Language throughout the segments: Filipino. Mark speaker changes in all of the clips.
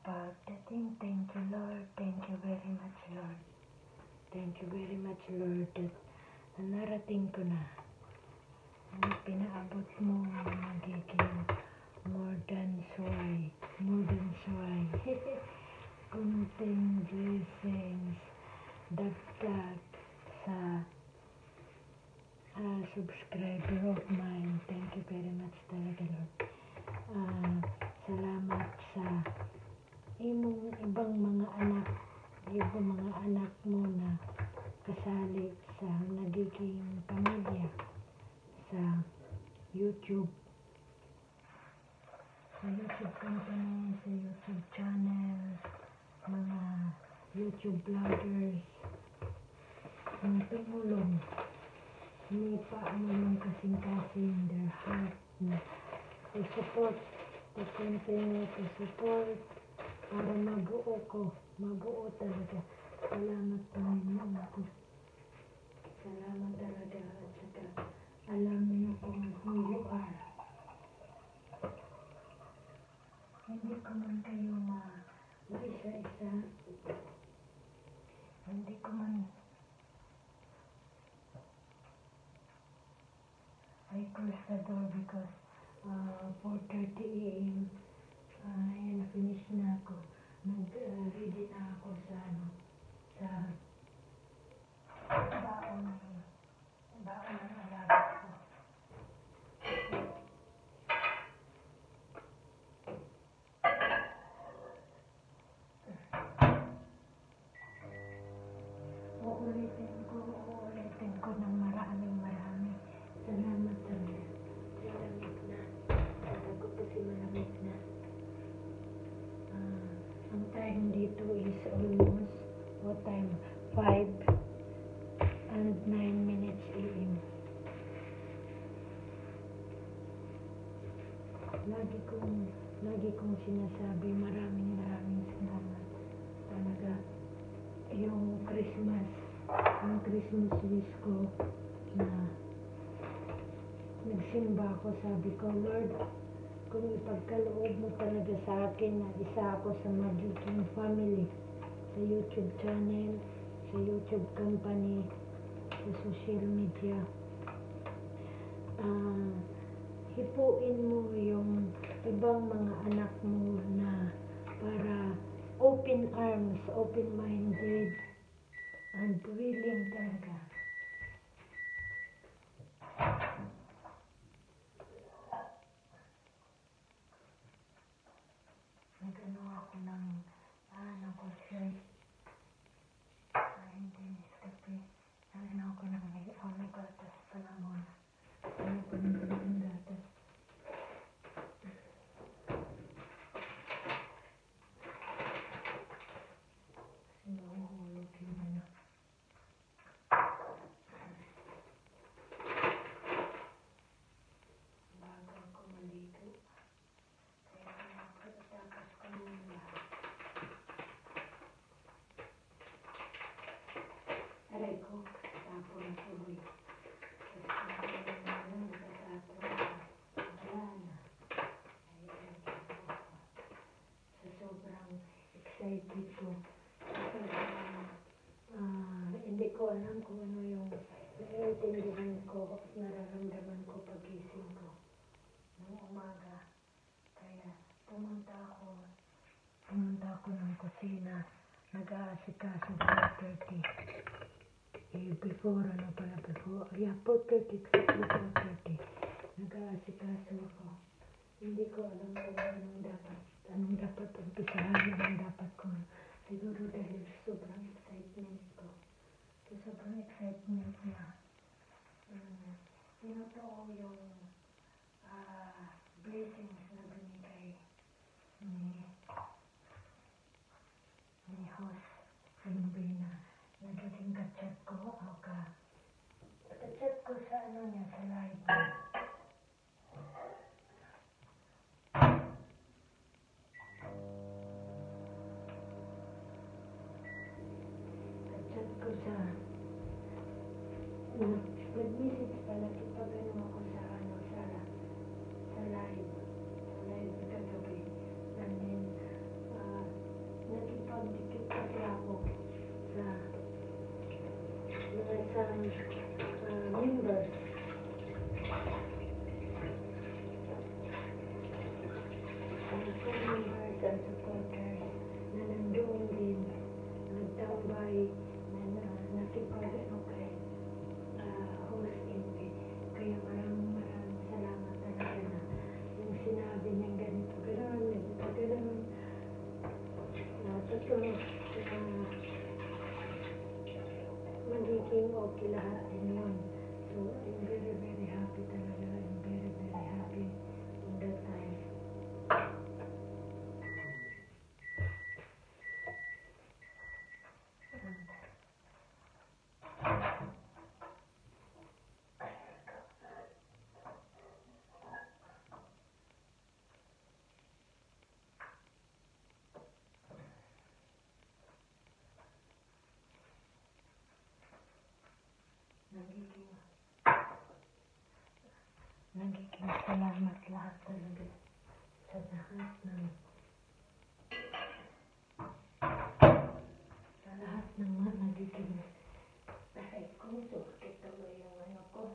Speaker 1: pagdating. Thank you, Lord. Thank you very much, Lord. Thank you very much, Lord, that narating ko na. Ang pinaabot mo magiging more than sway. Kunting blessings, dagdag sa subscriber of mine. Thank you very much talaga, Lord. Salamat sa ibang mga anak mo na kasali sa nagiging pamilya sa YouTube company, sa YouTube channel, mga YouTube vloggers, mga tumulong, may paano kasing-kasing their heart to support, to continue to support, para mabuo talaga. Salamat Panginoon ko. Salamat talaga, at saka alam niyo kung who you are. Hindi ko man kayo isa-isa. Hindi ko man I close the door because 4:30 a.m. Ayan, finish na ako. Nag-ready na ako sa baon ng alaga ko. Uulitin ko ng maraming. Salamat talaga. Malamig na. Sabi ko kasi malamig na. Ang time dito is almost, what time? 5 and 9 minutes a.m. Lagi kong sinasabi, maraming salamat. Talaga, yung Christmas wish ko na nagsimba ako, sabi ko, Lord, kung ipagkaloob mo talaga sa akin na isa ako sa magiging family sa YouTube channel, sa YouTube company, sa social media, hipuin mo yung ibang mga anak mo na para open arms, open-minded, and willing talaga. Nagano ako ng shirt. Hindi niskape. Nagano ako ng gatas sa namon. Ano ko ng gatas. Sinuhulog yung ano. Bago ako maligo. Kaya nakatakas ko ng lahat. Aray ko, tapon na tuloy. Excited ko. Hindi ko alam kung ano yung naiintindihan ko at nararamdaman ko pagising ko ng umaga. Kaya pumunta ako ng kusina, nag-aasikaso 4:30. Before 4:30, exactly 4:30. Nag-aasikaso ako. Hindi ko alam kung anong dapat umpisahan, anong dapat ko. Siguro dahil sobrang excitement ko. Sobrang excitement na tinotoo yung blessings na binigay ni host Simbina. Nagiging kachat ko sa sa live. Nag-message pala kapag ako sa live kagabi. And then, sa mga isang members. Mga members and supporters na nandoon din, nagtambay, na nakipag-ano kay host Invi. Kaya maraming salamat talaga na yung sinabi niya ganito, gano'n, totoo na magiging okay lahat din yun. So, I'm very, very happy talaga. I'm very, very happy on that time. Nagiging salamat lahat talaga sa lahat ng mga nagiging tahay ko. Sumakit tuloy yung ano ko.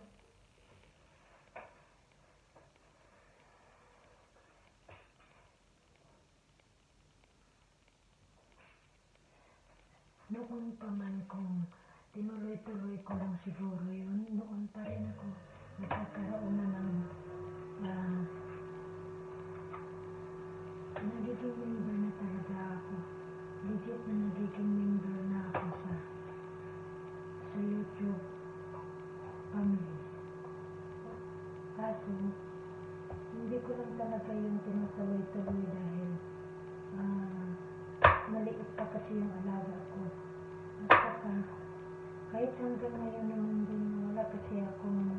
Speaker 1: Noon pa man kung tinuloy-tuloy ko lang siguro yun, noon pa rin ako nagkakaroon na ng nagiging member na talaga ako. Legit na nagiging member na ako sa YouTube family. Kaso, hindi ko lang talaga yung tinutuloy-tuloy dahil maliit pa kasi yung alaga ko. At saka, kahit hanggang ngayon naman din, wala kasi akong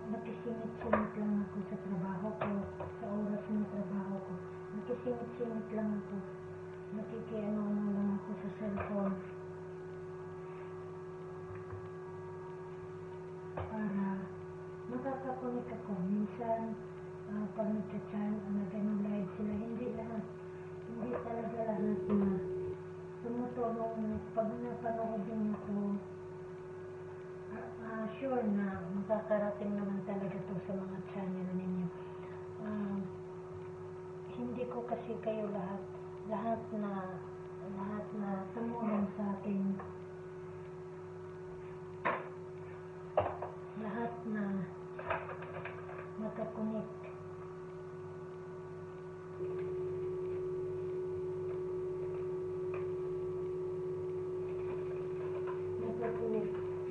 Speaker 1: nakisingit-singit lang ako sa trabaho ko, sa oras ng trabaho ko. Nakisingit-singit lang ako. Nakikiano-ano lang ako sa cellphone. Para makakakunik ako. Minsan, pag nagchat-chat, nag-ano live sila, hindi lahat. Hindi talaga lahat na tumutulong. Pag napanood din ako, sure na makakarating naman talaga to sa mga channel ninyo. Hindi ko kasi kayo lahat na tumulong sa akin, lahat na makakunik.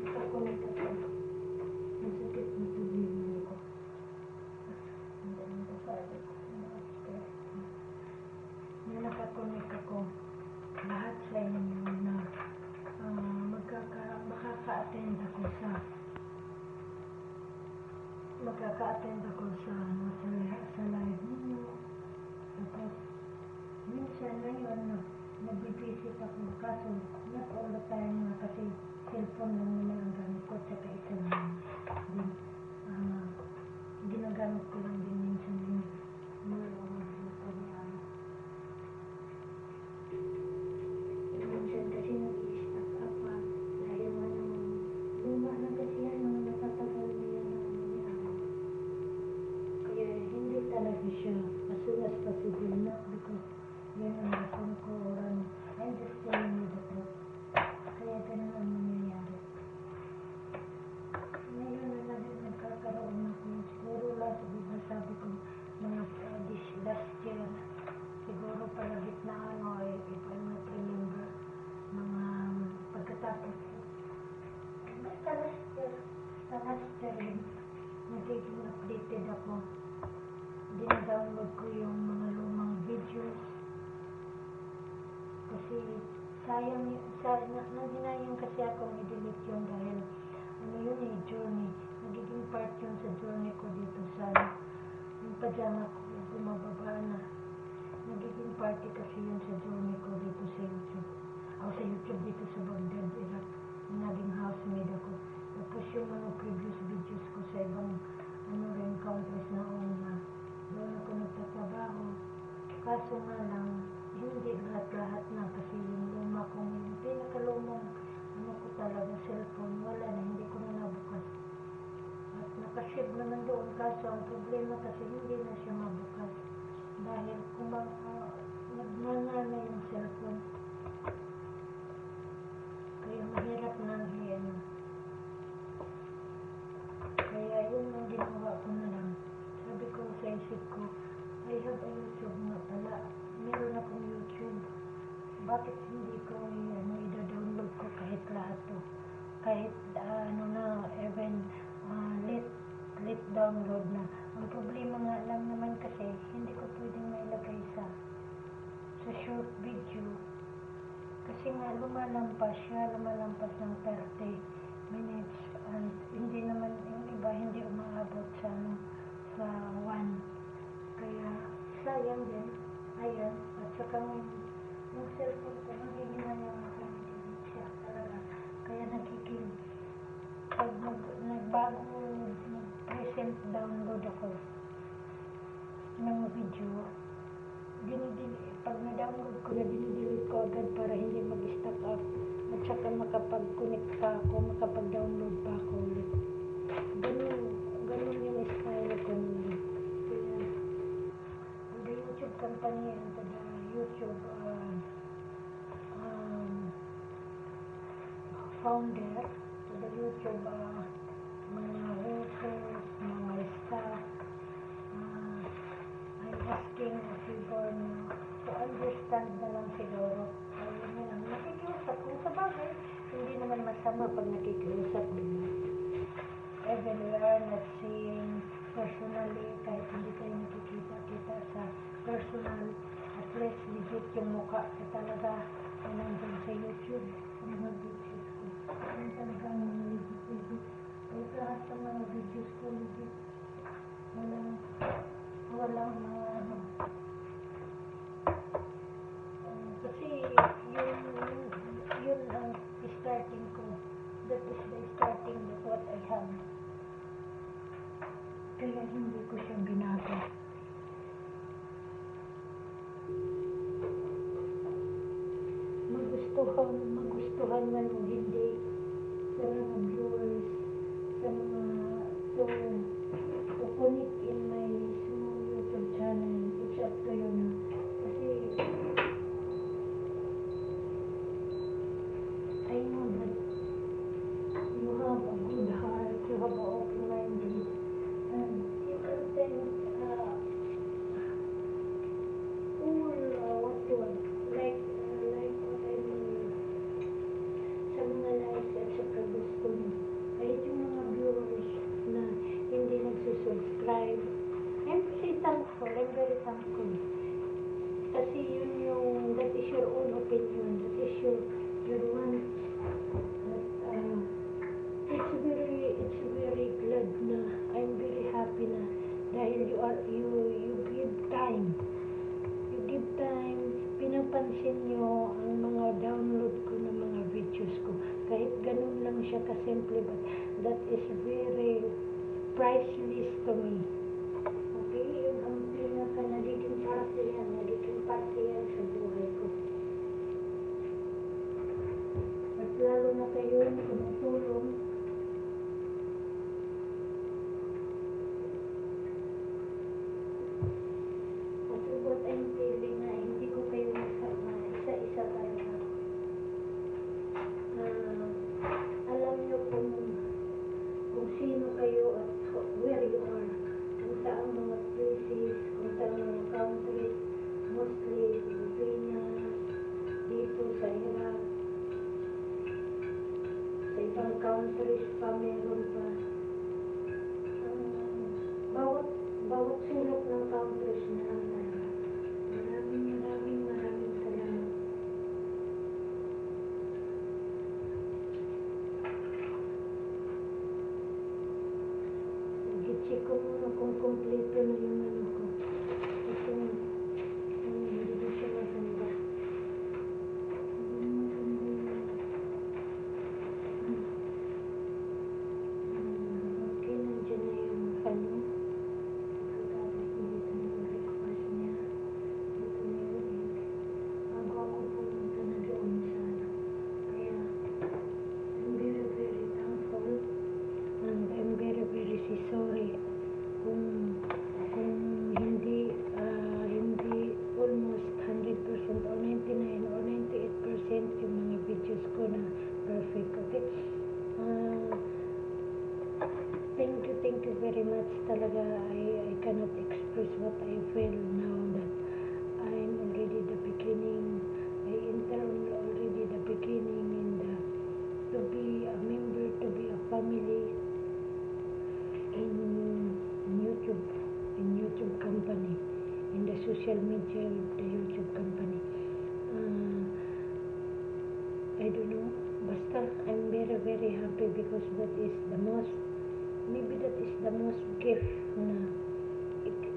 Speaker 1: Nakakunik ako. Masakit na tuloy ko. Nakakunik ako. Lahat sa inyo na makaka-attend ako sa live ninyo. Tapos, minsan ngayon, nagbibisit ako. Kaso, not all the time na kasi cellphone lang naman ang gamit ko. Tsaka isa lang din. Ginagamit ko lang din minsan yung mga minsan kasi nag-i-stop up pa. Dahil luma na kasi yan, natatagal na yan kaya hindi talaga siya as soon as possible na, because yan ang rason ko or I'm just telling you the truth. Kaya ganun ang nangyayari. Ngayon na lang nagkakaroon ako. Siguro last, diba sabi ko, mga this last year, siguro pala gitnaan o if I'm not remember, mga pagkatapos. Basta last year rin, nagiging updated ako. Dinadownload ko yung mga lumang videos. Kasi sayang nadinayang kasi akong i-delete yun dahil journey. Nagiging part yun sa journey ko dito sa yung pajama ko, bumababa na. Nagiging party kasi yun sa journey ko dito sa YouTube. Sa YouTube dito sa Baghdad, Iraq. Naging housemaid ako. Tapos yung mga previous videos ko sa ibang countries na doon ako nagtatrabaho. Kaso nga lang, hindi hindi lahat-lahat na kasi yung luma kong, yung pinakalumang ano ko talaga cellphone, wala na, hindi ko na nabukas. At nakasave naman doon, kaso ang problema kasi hindi na siya mabukas. Dahil nagmana na yung cellphone. Kaya mahirap nang ano. Kaya yun ang ginawa ko na lang. Sabi ko sa isip ko, I have a YouTube nga pala. Meron akong YouTube. Bakit hindi ko i-download ko kahit lahat to? Kahit even let download na. Ang problema nga lang naman kasi, hindi ko pwedeng mailagay sa short video. Kasi nga lumalampas ng 30 minutes. And hindi naman, yung iba hindi umaabot sa 1. Kaya sayang din. Ayan. At saka yung cellphone ko, nagiging na yung siya talaga. Kaya pag nag-present download ako ng video, pag na-download ko na, dinidelete ko agad para hindi mag-stack up. At saka makapag-connect pa ako, makapag-download pa ako ulit. Ganun yung style ko nun. Kaya, the YouTube company and the YouTube founder, the YouTube mga workers, mga staff, I'm asking a favor to understand na lang siguro. Ayun na lang, nakikiusap kung sa bagay, hindi naman masama pag nakikiusap nila. Even we are not seeing personally, kahit hindi tayo nakikita-kita sa personal, at least legit yung mukha ka talaga na nandun sa YouTube, sa mga videos ko. Yung talagang mga legit. Kahit lahat sa mga videos ko legit. Walang mga kasi yun ang starting ko. That is the starting of what I have. Kaya hindi ko siya binago. Magustuhan man o hindi sa mga viewers, sa mga to connect in my small YouTube channel. It's up to you na. Kasi I know that you have a good heart, you have an open-minded, and you can think like what I mean sa mga likes at sa gusto mo. Kahit yung mga viewers na hindi nagsusubscribe, I'm very thankful. I'm very thankful. Kasi that is your own opinion. That is your one. It's very glad na. I'm very happy na dahil you give time. You give time. Pinapansin nyo ang mga download ko ng mga videos ko. Kahit ganun lang siya kasimple, but that is very priceless to me. Okay? Yun ang pinaka nagiging parte yan sa buhay ko. At lalo na kayo na tumutulong. Kasi what I'm feeling na hindi ko kayo isa-isa talaga. Alam nyo kung sino kayo at where you are. Kung saan mga places, kung saan mga countries, mostly Pilipinas, dito sa Iraq, sa ibang countries pa, meron pa. Bawat sulok ng countries na lang talaga. Maraming salamat. I-check ko muna kung kompleto na yung ano ko. Ito hindi ko siya maganda. Okay, nandiyan na yung ano. Tapos hindi ito nag-request. what I feel now, that I'm already the beginning. I enter already the beginning in the to be a member, to be a family in YouTube company, in the social media with the YouTube company. Uh, I don't know, basta I'm very very happy because that is the most, maybe that is the most gift na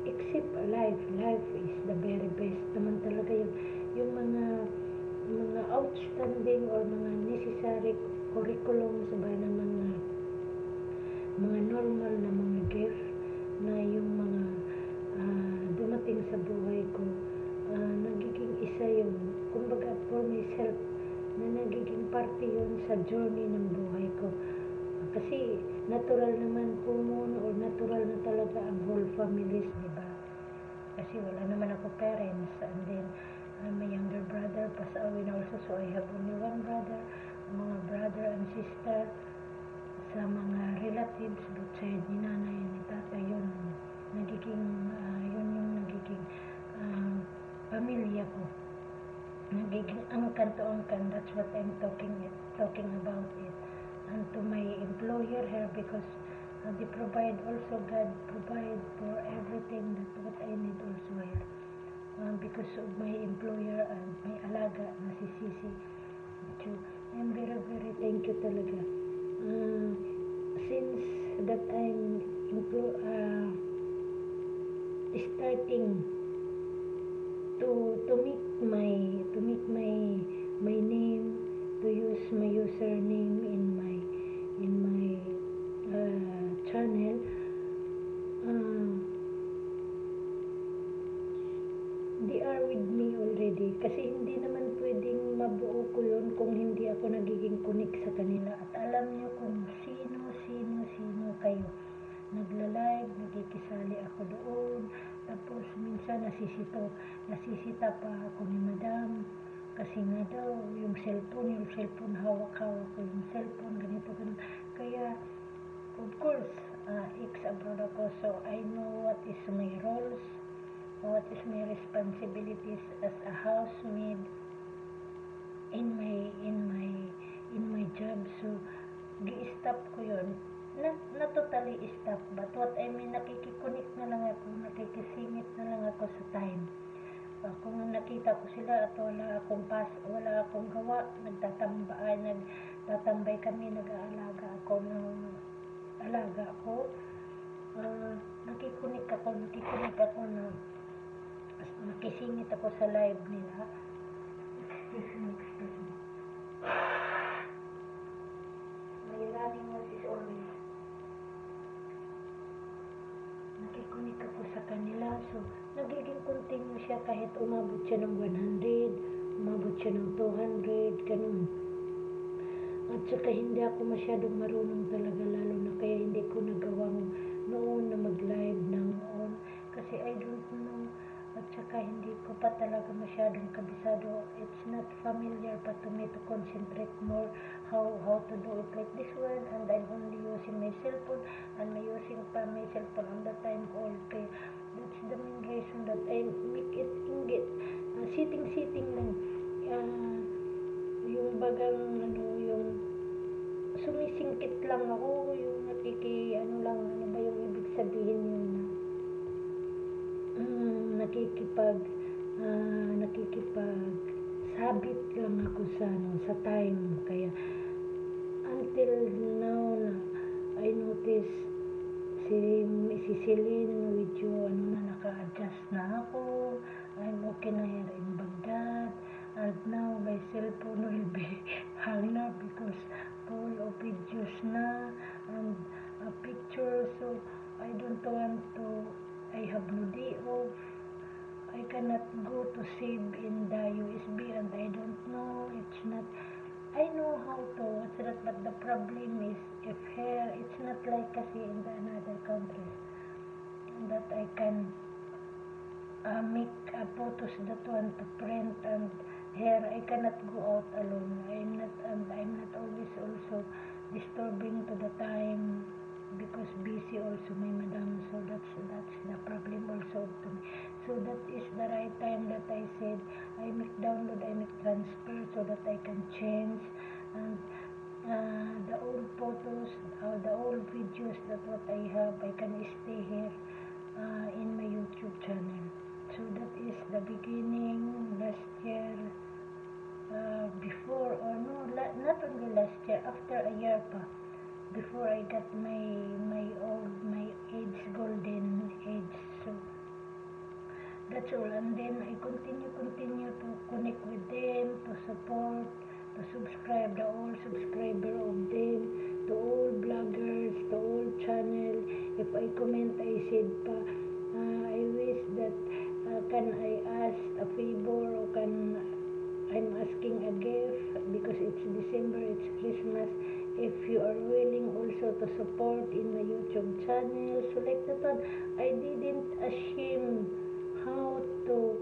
Speaker 1: except life is the very best naman talaga yung mga outstanding or mga necessary curriculums ba na mga normal na mga gift na yung mga dumating sa buhay ko, nagiging isa yun, kumbaga for myself, na nagiging parte yun sa journey ng buhay ko. Kasi natural naman common or natural na talaga ang whole families, di ba? Kasi wala naman ako parents, and then my younger brother passed away also, so I have only one brother. Mga brother and sister sa mga relatives, both side ni nanay and ni tatay, yun nagiging yun yung nagiging pamilya ko, nagiging angkan to angkan. That's what I'm talking about it. And to my employer here, because they provide also, God provide for everything that what I need also here, because of my employer and my alaga na si Sisi. So I'm very very thank you talaga. Since that I'm starting to make my name, to use my username in my channel, they are with me already, kasi hindi naman pwedeng mabuo ko yun kung hindi ako nagiging connect sa kanila. At alam nyo kung sino kayo, nagla-live, nagkikisali ako doon, tapos minsan nasisita pa ako ni madam, kasi nga daw yung cellphone hawak-hawak ko yung cellphone, ganito. Kaya of course, ex-abroad ako, so I know what is my roles, what is my responsibilities as a housemaid in my job. So gi-stop ko yun, na totally stop, but what I mean, nakikiconnect na lang ako, nakikisingit na lang ako sa time. Kung nakita ko sila at wala akong gawa, nagtatambay kami, nag-aalaga ako ng alaga ko, nakikonnect ako na nakisingit ako sa live nila. My running nose is always, nakikunik ako sa kanila, so nagiging continue siya kahit umabot siya ng 100, umabot siya ng 200, ganun. At saka hindi ako masyadong marunong talaga, lalo na kaya hindi ko nagawang noon na mag-live ng noon, kasi I don't know, at saka hindi ko pa talaga masyadong kabisado. It's not familiar pa to me to concentrate more how to do it like this one, and I'm only using my cellphone, and may using pa my cellphone on the time all. Kaya that's the main reason that I make it ingit, sitting lang, yung bagang yung sumisingkit lang ako, yung ano ba yung ibig sabihin yun, nakikipag sabit lang ako sa time. Kaya until now na I notice si Celine with you, naka-adjust na ako, I'm okay na here in Baghdad, and now my cellphone will be hung up because full of videos na and pictures, so I don't want to, I have no day off, I cannot go to save in the USB, and I don't know, it's not, I know how to, but the problem is, if here, it's not like kasi in the another countries, that I can make photos that want to print, and here I cannot go out alone. I'm not always also disturbing to the time because busy also my madam, so that's the problem also to me. So that is the right time that I said I make download, I make transfer, so that I can change and the old photos, the old videos that what I have, I can stay here in my YouTube channel. So that is the beginning last year, before, or no, not only last year, after a year pa, before I got my age, golden age. So that's all. And then I continue to connect with them, to support, to subscribe, the all subscriber of them, to all bloggers, to all channel. If I comment, I said pa, I wish that can I ask a favor, or can I'm asking a gift, because it's December, it's Christmas. If you are willing also to support in my YouTube channel, so like that one, I didn't assume how to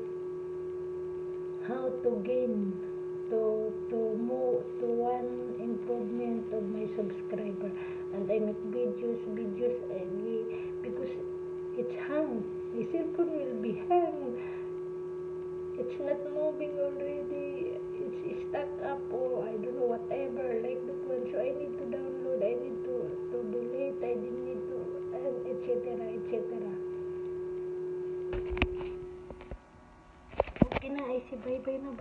Speaker 1: gain, to move to one improvement of my subscriber. And I make videos because it's hung, my cellphone will be hung, it's not moving already, it's stuck up, or I don't know, whatever, like that one. So I need to download, I need to delete, I need to, and etc. Okay na, I say bye bye na.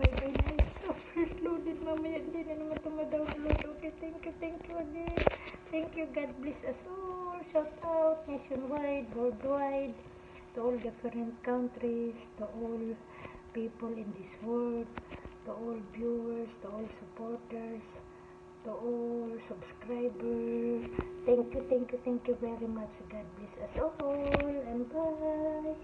Speaker 1: It's overloaded, mamaya hindi na naman ito ma-download. Okay, thank you again. Thank you, God bless us all. Shout out nationwide, worldwide, to all different countries, to all people in this world, to all viewers, to all supporters, to all subscribers. Thank you very much. God bless us all, and bye.